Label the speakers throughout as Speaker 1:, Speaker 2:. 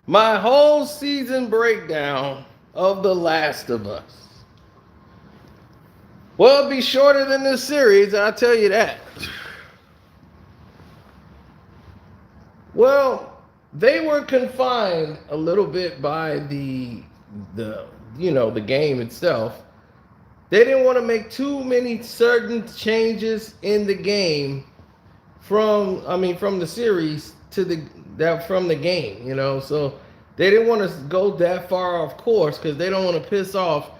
Speaker 1: My whole season breakdown of The Last of Us. Well, it'll be shorter than this series, I'll tell you that. Well, they were confined a little bit by the game itself. They didn't want to make too many certain changes in the game from the series to from the game, So they didn't want to go that far off course because they don't want to piss off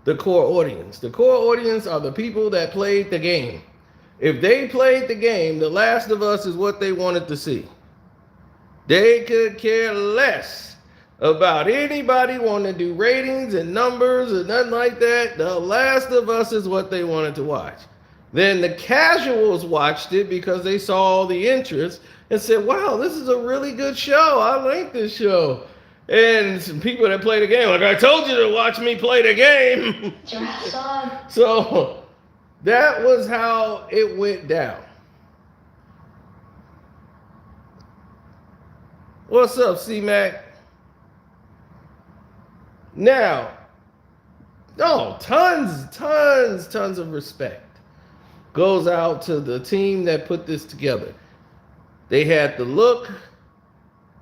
Speaker 1: the core audience. The core audience are the people that played the game. If they played the game, The Last of Us is what they wanted to see. They could care less about anybody wanting to do ratings and numbers and nothing like that. The Last of Us is what they wanted to watch. Then the casuals watched it because they saw all the interest and said, wow, this is a really good show. I like this show. And some people that play the game, like, I told you to watch me play the game. So that was how it went down. What's up, C-Mac? Now, tons of respect goes out to the team that put this together. They had the look,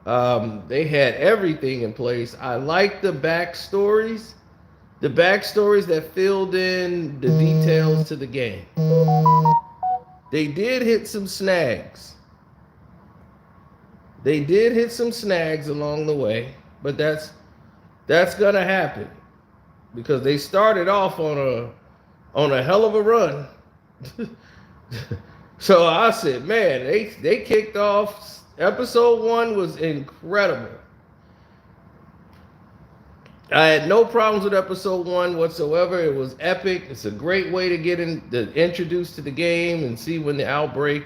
Speaker 1: they had everything in place. I like the backstories that filled in the details to the game. They did hit some snags. Along the way, but that's gonna happen because they started off on a hell of a run. So I said, man, they kicked off. Episode 1 was incredible. I had no problems with episode 1 whatsoever. It was epic. It's a great way to get introduced to the game and see when the outbreak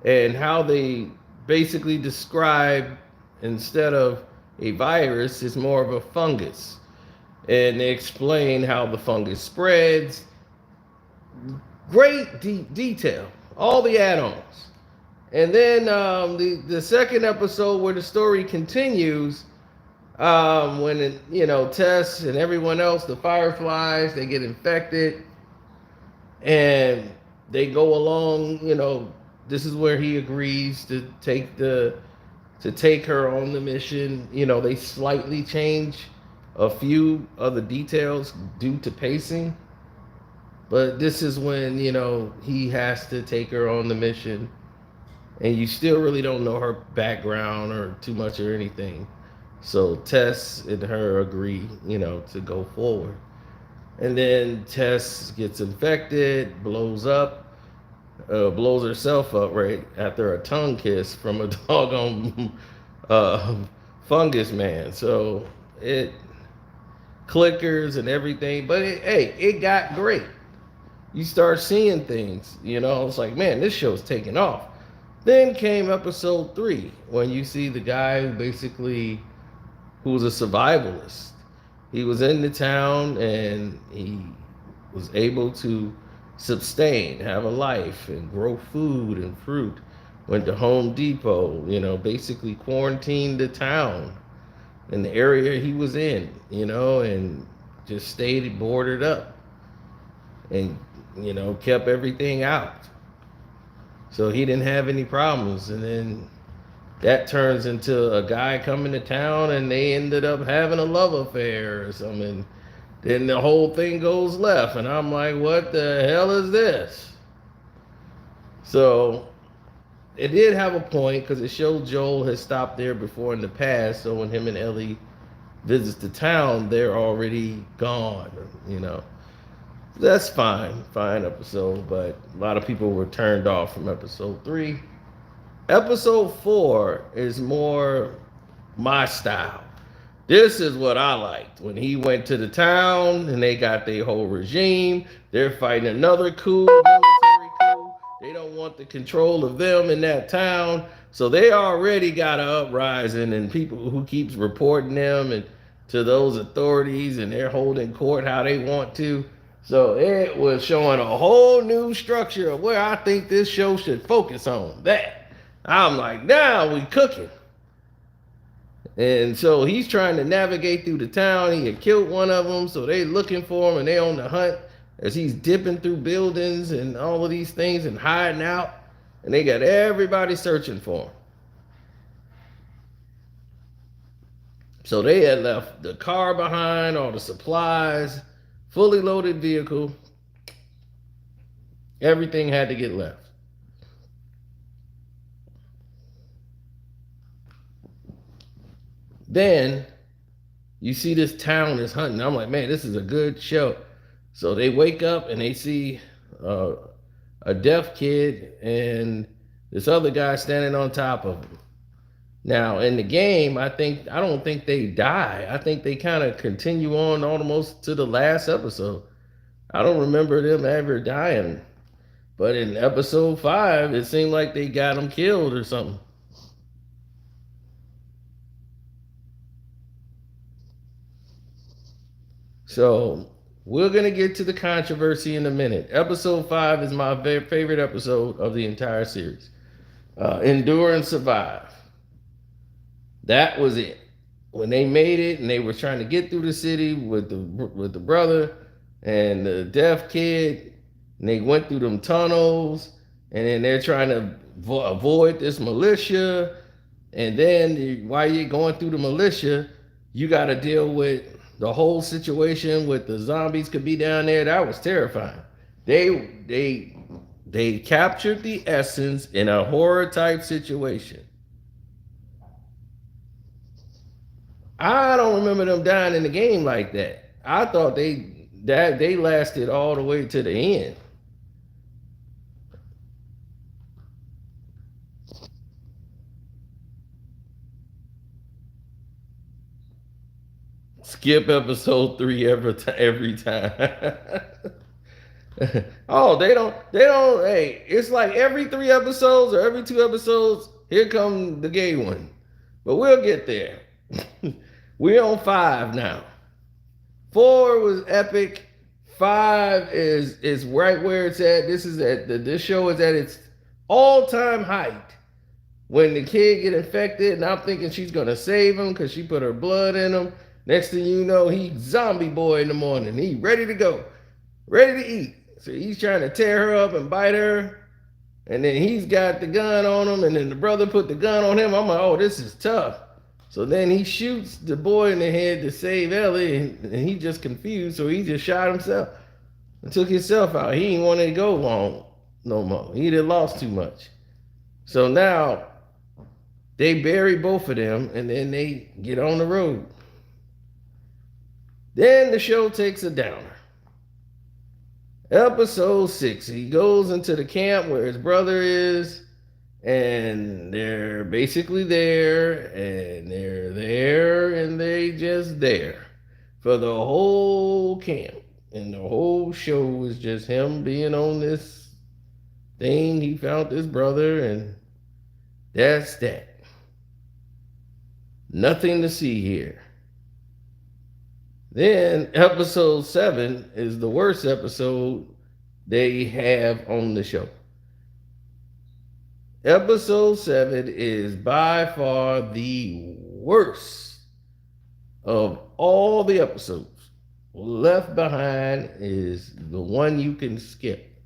Speaker 1: and how they basically describe, instead of a virus, it's more of a fungus. And they explain how the fungus spreads. Great detail. All the add-ons. And then the second episode where the story continues, when Tess and everyone else, the Fireflies, they get infected. And they go along, this is where he agrees to take her on the mission. They slightly change a few of the details due to pacing. But this is when, he has to take her on the mission. And you still really don't know her background or too much or anything. So Tess and her agree, to go forward. And then Tess gets infected, blows herself up right after a tongue kiss from a doggone fungus man. So it clickers and everything, but it got great. You start seeing things, it's like, man, this show's taking off. Then came episode 3 when you see the guy who was a survivalist. He was in the town and he was able to sustain, have a life, and grow food and fruit. Went to Home Depot, basically quarantined the town in the area he was in, and just stayed boarded up and, kept everything out. So he didn't have any problems. And then that turns into a guy coming to town and they ended up having a love affair or something. Then the whole thing goes left, and I'm like, what the hell is this? So it did have a point because it showed Joel has stopped there before in the past. So when him and Ellie visits the town, they're already gone, That's fine episode, but a lot of people were turned off from episode 3. Episode 4 is more my style. This is what I liked. When he went to the town and they got their whole regime, they're fighting another coup, military coup. They don't want the control of them in that town. So they already got an uprising and people who keeps reporting them and to those authorities, and they're holding court how they want to. So it was showing a whole new structure of where I think this show should focus on. That. I'm like, now we cooking. And so he's trying to navigate through the town. He had killed one of them, so they looking for him, and they on the hunt as he's dipping through buildings and all of these things and hiding out. And they got everybody searching for him. So they had left the car behind, all the supplies, fully loaded vehicle. Everything had to get left. Then you see this town is hunting. I'm like, man, this is a good show. So they wake up and they see a deaf kid and this other guy standing on top of him. Now in the game, I don't think they die. I think they kind of continue on almost to the last episode. I don't remember them ever dying. But in episode 5, it seemed like they got him killed or something. So we're gonna get to the controversy in a minute. Episode 5 is my favorite episode of the entire series. Endure and Survive. That was it. When they made it and they were trying to get through the city with the brother and the deaf kid, and they went through them tunnels, and then they're trying to avoid this militia, and then while you're going through the militia, you got to deal with the whole situation with the zombies could be down there. That was terrifying. They captured the essence in a horror type situation. I don't remember them dying in the game like that. I thought they lasted all the way to the end. Skip episode 3 every time. Oh, they don't. Hey, it's like every 3 episodes or every 2 episodes. Here come the gay one, but we'll get there. We're on 5 now. 4 was epic. 5 is right where it's at. This show is at its all-time height. When the kid get infected, and I'm thinking she's gonna save him because she put her blood in him. Next thing you know, he's zombie boy in the morning. He ready to go, ready to eat. So he's trying to tear her up and bite her. And then he's got the gun on him, and then the brother put the gun on him. I'm like, oh, this is tough. So then he shoots the boy in the head to save Ellie, and he just confused, so he just shot himself and took himself out. He didn't want to go long no more. He had lost too much. So now they bury both of them, and then they get on the road. Then the show takes a downer. Episode 6, he goes into the camp where his brother is, and they're basically there, and they're there, and they just there for the whole camp. And the whole show is just him being on this thing. He found his brother, and that's that. Nothing to see here. Then episode 7 is the worst episode they have on the show. Episode 7 is by far the worst of all the episodes. Left Behind is the one you can skip.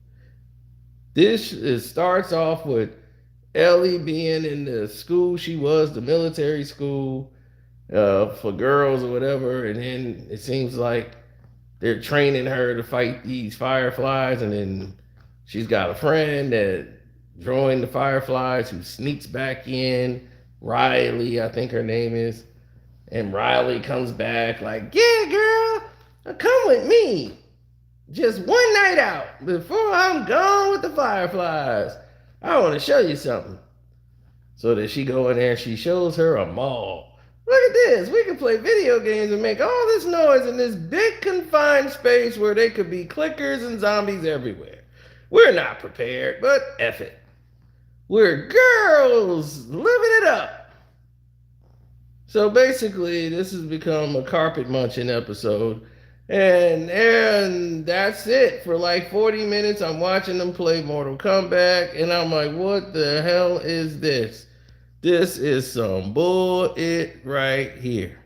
Speaker 1: Starts off with Ellie being in the school she was, the military school for girls or whatever, and then it seems like they're training her to fight these fireflies, and then she's got a friend that joined the fireflies who sneaks back in, Riley, I think her name is, and Riley comes back like, yeah, girl, come with me. Just one night out before I'm gone with the fireflies. I want to show you something. So that she go in there, she shows her a mall. Look at this. We can play video games and make all this noise in this big confined space where they could be clickers and zombies everywhere. We're not prepared, but F it. We're girls living it up. So basically, this has become a carpet munching episode. And that's it. For like 40 minutes, I'm watching them play Mortal Kombat, and I'm like, what the hell is this? This is some bullshit right here.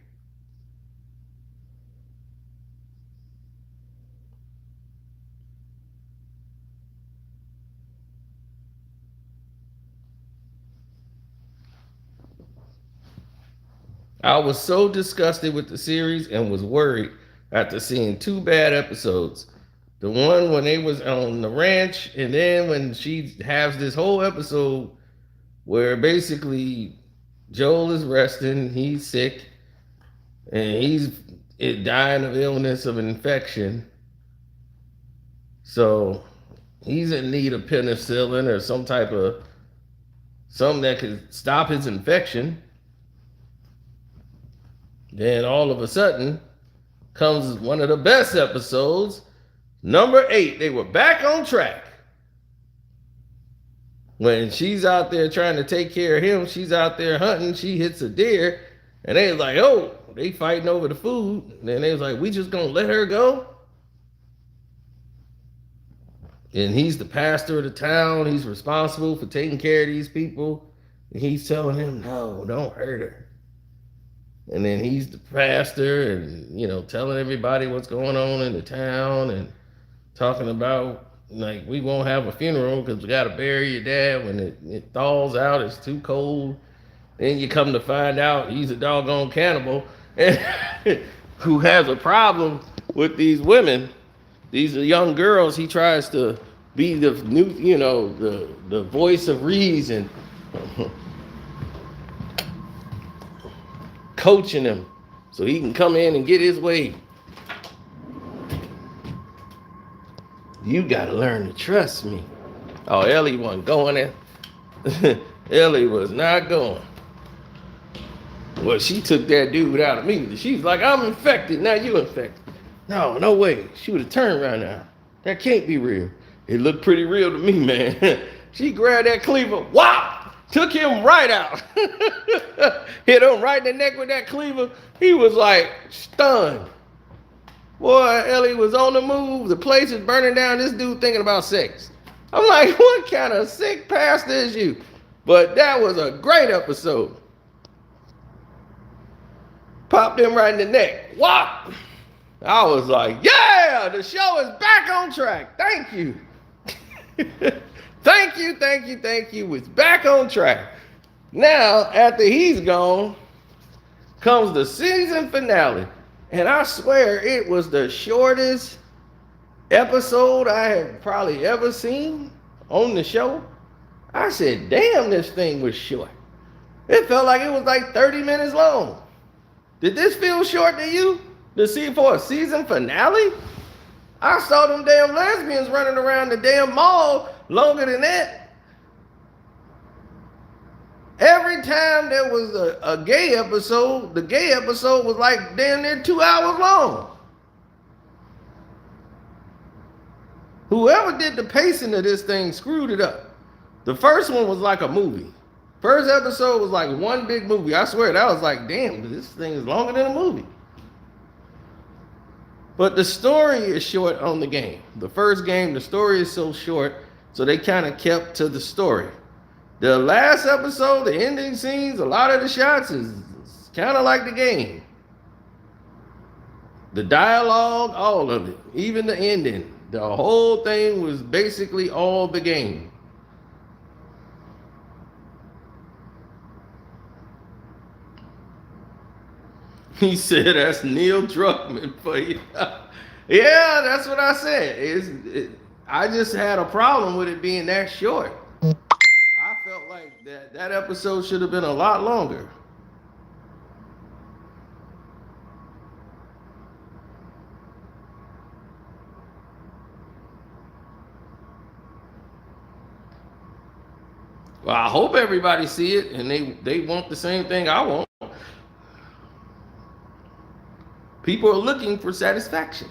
Speaker 1: I was so disgusted with the series and was worried after seeing two bad episodes. The one when they was on the ranch, and then when she has this whole episode where basically Joel is resting, he's sick, and he's dying of illness of infection. So he's in need of penicillin or some type of something that could stop his infection. Then all of a sudden comes one of the best episodes, number 8. They were back on track. When she's out there trying to take care of him, she's out there hunting, she hits a deer, and they was like, oh, they fighting over the food. And then they was like, we just gonna let her go? And he's the pastor of the town. He's responsible for taking care of these people. And he's telling him, no, don't hurt her. And then he's the pastor and, telling everybody what's going on in the town and talking about, like, we won't have a funeral because we got to bury your dad when it thaws out. It's too cold. Then you come to find out he's a doggone cannibal who has a problem with these women. These are young girls. He tries to be the new, the voice of reason, coaching them so he can come in and get his way. You got to learn to trust me. Oh, Ellie wasn't going there. Ellie was not going. Well, she took that dude out of me. She's like, I'm infected. Now you infected. No way. She would have turned right now. That can't be real. It looked pretty real to me, man. She grabbed that cleaver. Wow! Took him right out. Hit him right in the neck with that cleaver. He was like stunned. Boy, Ellie was on the move. The place is burning down. This dude thinking about sex. I'm like, what kind of sick pastor is you? But that was a great episode. Popped him right in the neck. What? I was like, yeah, the show is back on track. Thank you. Thank you. It's back on track. Now, after he's gone, comes the season finale. And I swear it was the shortest episode I had probably ever seen on the show. I said, damn, this thing was short. It felt like it was like 30 minutes long. Did this feel short to you? To see for a season finale? I saw them damn lesbians running around the damn mall longer than that. Every time there was a gay episode, the gay episode was like damn near 2 hours long. Whoever did the pacing of this thing screwed it up. The first one was like a movie. First episode was like one big movie. I swear, that was like, damn, this thing is longer than a movie. But the story is short on the game. The first game, the story is so short, so they kind of kept to the story. The last episode, the ending scenes, a lot of the shots is kind of like the game. The dialogue, all of it, even the ending. The whole thing was basically all the game. He said, that's Neil Druckmann for you. Yeah, that's what I said. I just had a problem with it being that short. I felt like that episode should have been a lot longer. Well, I hope everybody see it and they want the same thing I want. People are looking for satisfaction.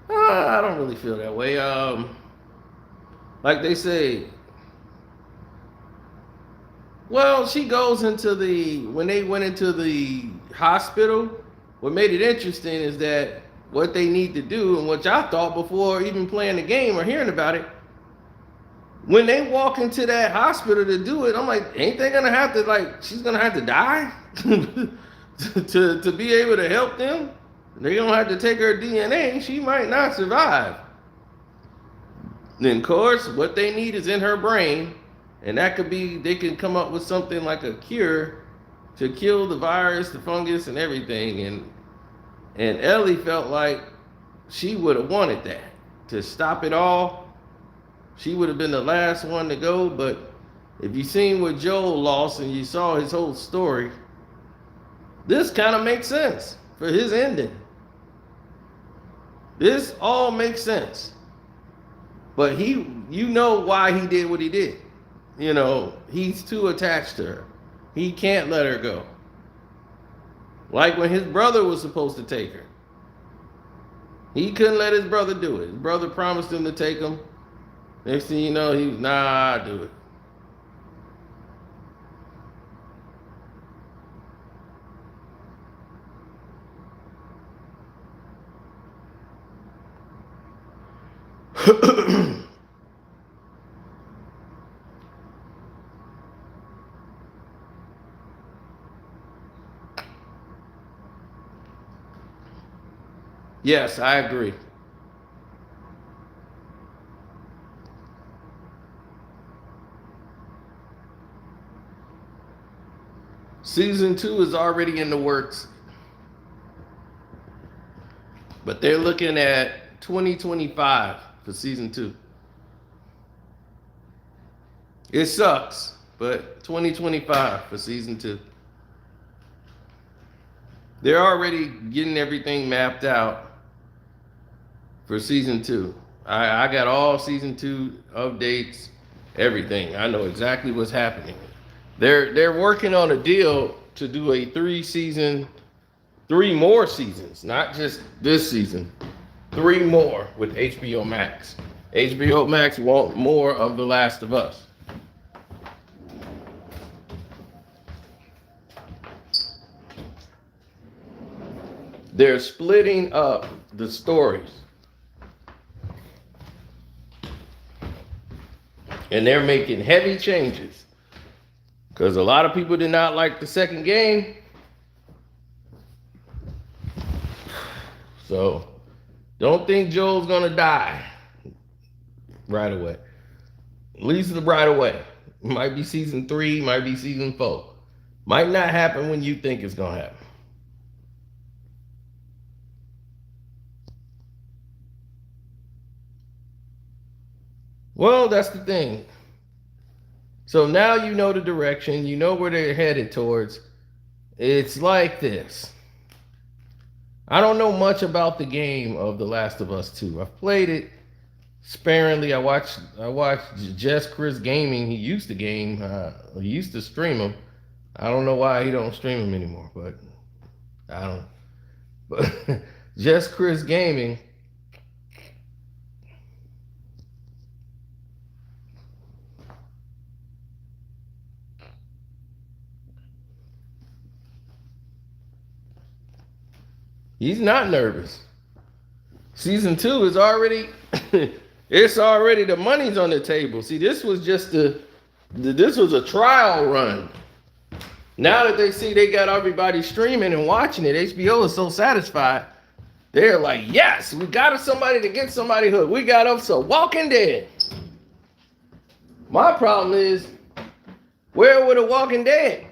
Speaker 1: I don't really feel that way. Like they say, well, she goes when they went into the hospital, what made it interesting is that what they need to do and what y'all thought before even playing the game or hearing about it. When they walk into that hospital to do it, I'm like, ain't they gonna have to, like, she's gonna have to die to be able to help them? They gonna have to take her DNA. She might not survive. Then, of course, what they need is in her brain, and that could be, they can come up with something like a cure to kill the virus, the fungus, and everything. And Ellie felt like she would have wanted that to stop it all. She would have been the last one to go, but if you seen what Joel lost and you saw his whole story, this kind of makes sense for his ending. This all makes sense. But you know why he did what he did. You know, he's too attached to her. He can't let her go. Like when his brother was supposed to take her. He couldn't let his brother do it. His brother promised him to take him. Next thing you know, he was, nah, I'll do it. Yes, I agree. Season 2 is already in the works, but they're looking at 2025 for season 2. It sucks, but 2025 for season 2. They're already getting everything mapped out for season 2. I got all season 2 updates, everything. I know exactly what's happening. They're working on a deal to do a 3 more seasons, not just this season. 3 more with HBO Max. HBO Max want more of The Last of Us. They're splitting up the stories. And they're making heavy changes. Because a lot of people did not like the second game. So don't think Joel's gonna die right away. At least right away. Might be season 3, might be season 4. Might not happen when you think it's gonna happen. Well, that's the thing. So now you know the direction, you know where they're headed towards. It's like this. I don't know much about the game of The Last of Us 2. I've played it sparingly. I watched Just Chris Gaming. He used to game. He used to stream them. I don't know why he don't stream them anymore, but I don't. But Just Chris Gaming. He's not nervous. Season 2 is already, it's already, the money's on the table. See, this was just this was a trial run. Now that they see they got everybody streaming and watching it, HBO is so satisfied. They're like, yes, we got us somebody to get somebody hooked. We got us a Walking Dead. My problem is, where were the Walking Dead?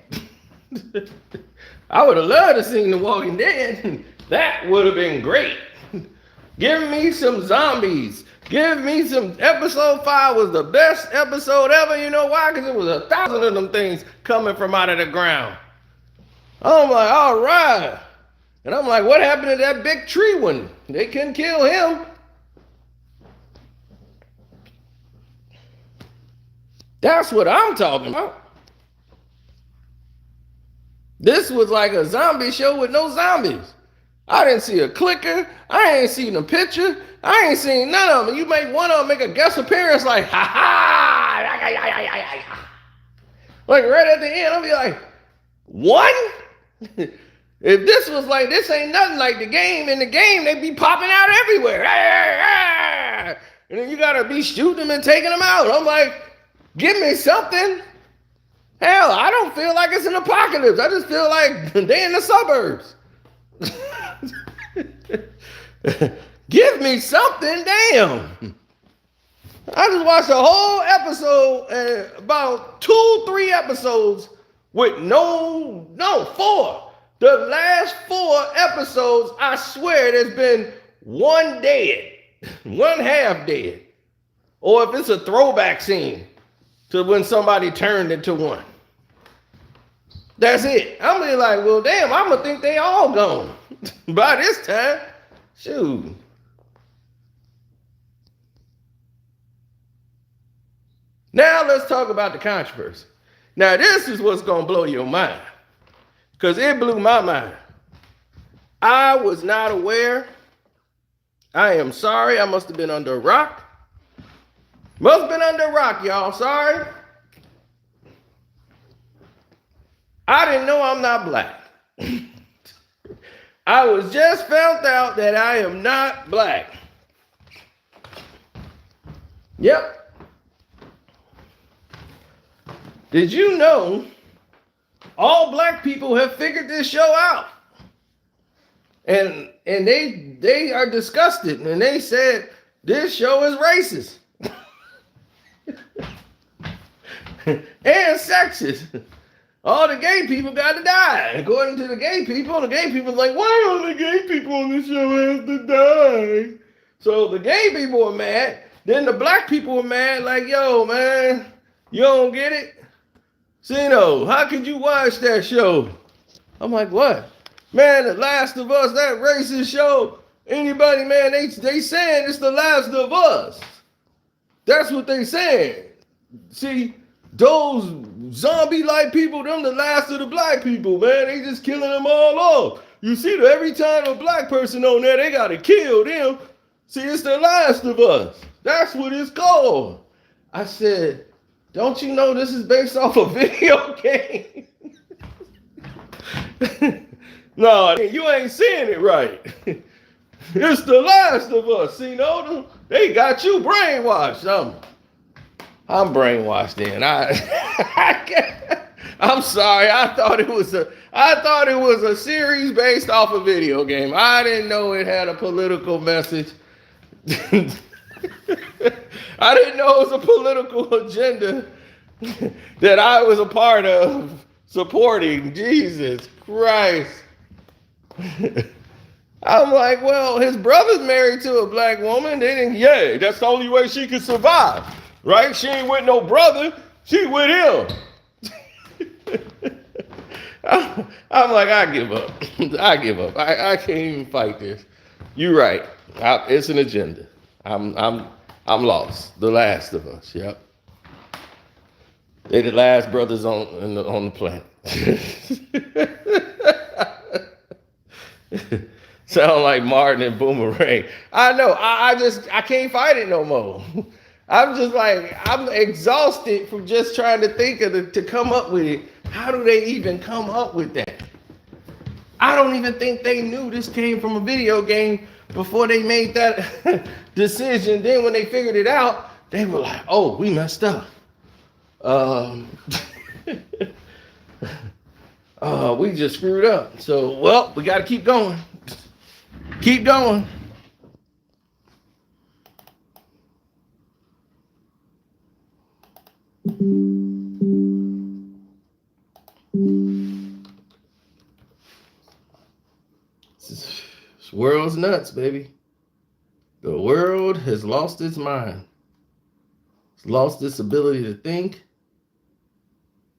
Speaker 1: I would have loved to see The Walking Dead. That would have been great. Give me some zombies. Give me some. Episode 5 was the best episode ever. You know why? Because it was 1,000 of them things coming from out of the ground. I'm like, all right. And I'm like, what happened to that big tree one? They couldn't kill him. That's what I'm talking about. This was like a zombie show with no zombies. I didn't see a clicker. I ain't seen a picture. I ain't seen none of them. You make one of them make a guest appearance like, ha ha. Like right at the end, I'll be like, one? If this was like, this ain't nothing like the game. In the game, they be popping out everywhere. And then you gotta be shooting them and taking them out. I'm like, give me something. Hell, I don't feel like it's an apocalypse. I just feel like they in the suburbs. Give me something, damn. I just watched a whole episode, about 2-3 episodes with no, 4. The last 4 episodes, I swear there's been one dead, one half dead. Or if it's a throwback scene to when somebody turned into one. That's it. I'm gonna be like, well, damn, I'm gonna think they all gone by this time. Shoot. Now let's talk about the controversy. Now this is what's gonna blow your mind, because it blew my mind. I was not aware. I am sorry. I must have been under a rock. Must have been under a rock, y'all. Sorry. I didn't know I'm not black. I was just found out that I am not black. Yep. Did you know all black people have figured this show out? And they are disgusted, and they said this show is racist and sexist. All the gay people got to die. According to the gay people are like, why all the gay people on this show have to die? So the gay people are mad. Then the black people are mad, like, yo, man, you don't get it? Sino, how could you watch that show? I'm like, what? Man, The Last of Us, that racist show. Anybody, man, they saying it's The Last of Us. That's what they saying. See, those zombie-like people, them the last of the black people, man. They just killing them all off. You see, every time a black person on there, they got to kill them. See, it's The Last of Us. That's what it's called. I said, don't you know this is based off a video game? No, you ain't seeing it right. It's The Last of Us. See, no, they got you brainwashed. I'm brainwashed then. I'm sorry. I thought it was a series based off a video game. I didn't know it had a political message. I didn't know it was a political agenda that I was a part of supporting. Jesus Christ. I'm like, well, his brother's married to a black woman. Yeah, that's the only way she could survive. Right? She ain't with no brother. She with him. I'm like, I give up. I give up. I can't even fight this. You're right. It's an agenda. I'm lost. The Last of Us. Yep. They the last brothers on the planet. Sound like Martin and Boomerang. I know. I can't fight it no more. I'm just like, I'm exhausted from just trying to think to come up with it. How do they even come up with that? I don't even think they knew this came from a video game before they made that decision. Then when they figured it out, they were like, oh, we messed up. We just screwed up. So, well, we got to keep going. Keep going. This world's nuts, baby. The world has lost its mind. It's lost its ability to think,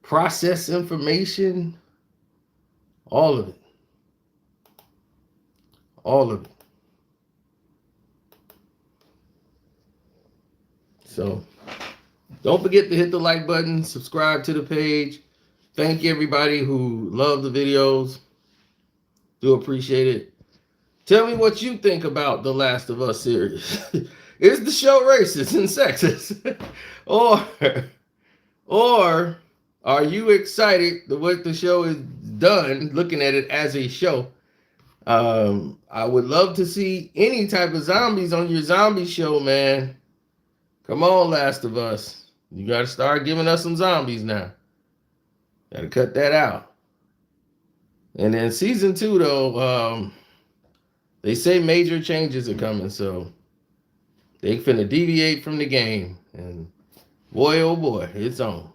Speaker 1: process information, all of it. All of it. So, don't forget to hit the like button, subscribe to the page. Thank everybody who loved the videos. Do appreciate it. Tell me what you think about the Last of Us series. Is the show racist and sexist? or are you excited that what the show is done looking at it as a show. I would love to see any type of zombies on your zombie show, man. Come on, Last of Us. You got to start giving us some zombies now. Got to cut that out. And then season 2, though, they say major changes are coming, so they finna deviate from the game. And boy, oh boy, it's on.